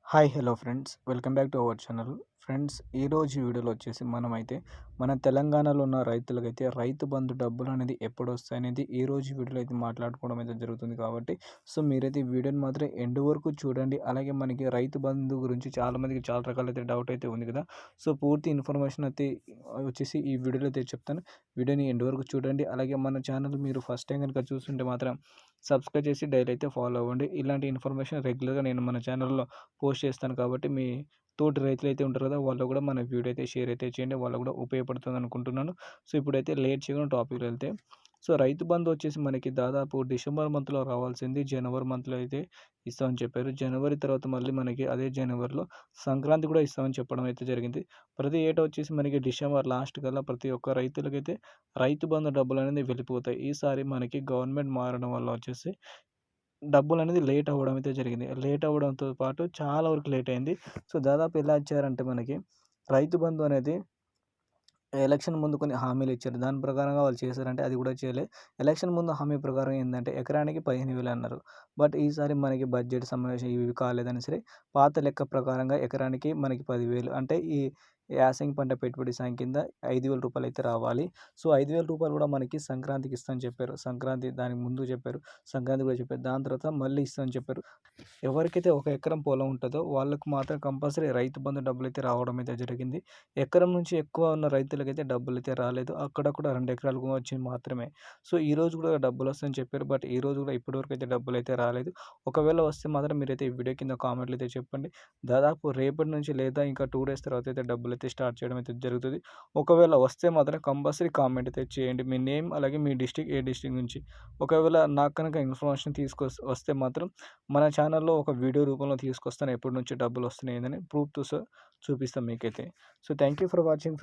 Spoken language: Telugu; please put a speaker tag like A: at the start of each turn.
A: Hi hello friends, welcome back to our channel. Friends, ఈరోజు వీడియోలో వచ్చేసి మనమైతే మన తెలంగాణలో ఉన్న రైతులకైతే రైతు బంధు డబ్బులు అనేది ఎప్పుడు వస్తాయనేది ఈరోజు వీడియోలో అయితే మాట్లాడుకోవడం అయితే జరుగుతుంది. కాబట్టి మీరైతే ఈ వీడియోని మాత్రం ఎండ్ వరకు చూడండి. అలాగే మనకి రైతు బంధు గురించి చాలామందికి చాలా రకాలైతే డౌట్ అయితే ఉంది కదా. పూర్తి ఇన్ఫర్మేషన్ అయితే వచ్చేసి ఈ వీడియోలో అయితే చెప్తాను. వీడియోని ఎండ్ వరకు చూడండి. అలాగే మన ఛానల్ మీరు ఫస్ట్ టైం కనుక చూస్తుంటే మాత్రం సబ్స్క్రైబ్ చేసి డైలీ అయితే ఫాలో అవ్వండి. ఇలాంటి ఇన్ఫర్మేషన్ రెగ్యులర్గా నేను మన ఛానల్లో పోస్ట్ చేస్తాను. కాబట్టి మీ తోటి రైతులైతే ఉంటారు కదా, వాళ్ళు కూడా మన వీడియో అయితే షేర్ అయితే చేయండి. వాళ్ళకు కూడా ఉపయోగపడుతుంది అనుకుంటున్నాను. ఇప్పుడైతే లేట్ చేయకుండా టాపిక్‌లో వెళ్తే, రైతు బంధు వచ్చేసి మనకి దాదాపు డిసెంబర్ మంత్‌లో రావాల్సింది జనవరి మంత్‌లో అయితే ఇస్తామని చెప్పారు. జనవరి తర్వాత మళ్ళీ మనకి అదే జనవరిలో సంక్రాంతి కూడా ఇస్తామని చెప్పడం అయితే జరిగింది. ప్రతి ఏటా వచ్చేసి మనకి డిసెంబర్ లాస్ట్ కల్లా ప్రతి ఒక్క రైతులకైతే రైతు బంధు డబ్బులనేది వెళ్ళిపోతాయి. ఈసారి మనకి గవర్నమెంట్ మారడం వల్ల వచ్చేసి డబ్బులనేది లేట్ అవ్వడం అయితే జరిగింది. లేట్ అవ్వడంతో పాటు చాలా వరకు లేట్ అయింది. దాదాపు ఎలా ఇచ్చారంటే మనకి రైతు బంధు అనేది ఎలక్షన్ ముందు కొన్ని హామీలు ఇచ్చారు. దాని ప్రకారంగా వాళ్ళు చేశారంటే అది కూడా చేయలే. ఎలక్షన్ ముందు హామీ ప్రకారం ఏందంటే ఎకరానికి 15,000 అన్నారు. బట్ ఈసారి మనకి బడ్జెట్ సమావేశం ఇవి కాలేదని సరే, పాత లెక్క ప్రకారంగా ఎకరానికి మనకి 10,000 అంటే ఈ యాసంగి పంట పెట్టుబడి సాయం కింద రూ. 5,000 అయితే రావాలి. రూ. 5,000 కూడా మనకి సంక్రాంతికి ఇస్తామని చెప్పారు. సంక్రాంతి దానికి ముందు చెప్పారు. సంక్రాంతి కూడా చెప్పారు. దాని తర్వాత మళ్ళీ ఇస్తామని చెప్పారు. ఎవరికైతే ఒక ఎకరం పొలం ఉంటుందో వాళ్ళకు మాత్రం కంపల్సరీ రైతు బంధు డబ్బులైతే రావడం అయితే జరిగింది. ఎకరం నుంచి ఎక్కువ ఉన్న రైతులకైతే డబ్బులైతే రాలేదు. అక్కడక్కడ 2 ఎకరాలకు వచ్చింది మాత్రమే. ఈరోజు కూడా డబ్బులు వస్తాయని చెప్పారు. బట్ ఈరోజు కూడా ఇప్పటివరకు అయితే డబ్బులైతే రాలేదు. ఒకవేళ వస్తే మాత్రం మీరైతే ఈ వీడియో కింద కామెంట్లు అయితే చెప్పండి. దాదాపు రేపటి నుంచి లేదా ఇంకా 2 డేస్ తర్వాత అయితే డబ్బులైతే స్టార్ట్ చేయడం అయితే జరుగుతుంది. ఒకవేళ వస్తే మాత్రం కంపల్సరీ కామెంట్ అయితే చేయండి. మీ నేమ్ అలాగే మీ డిస్ట్రిక్ట్ ఏ డిస్ట్రిక్ట్ నుంచి. ఒకవేళ నాకు కనుక ఇన్ఫర్మేషన్ వస్తే మాత్రం మన ఛానల్‌లో ఒక వీడియో రూపంలో తీసుకొస్తాను. ఎప్పటి నుంచి డబ్బులు వస్తున్నాయి ఏందని ప్రూఫ్‌తో సహా చూపిస్తాను మీకైతే. Thank you for watching.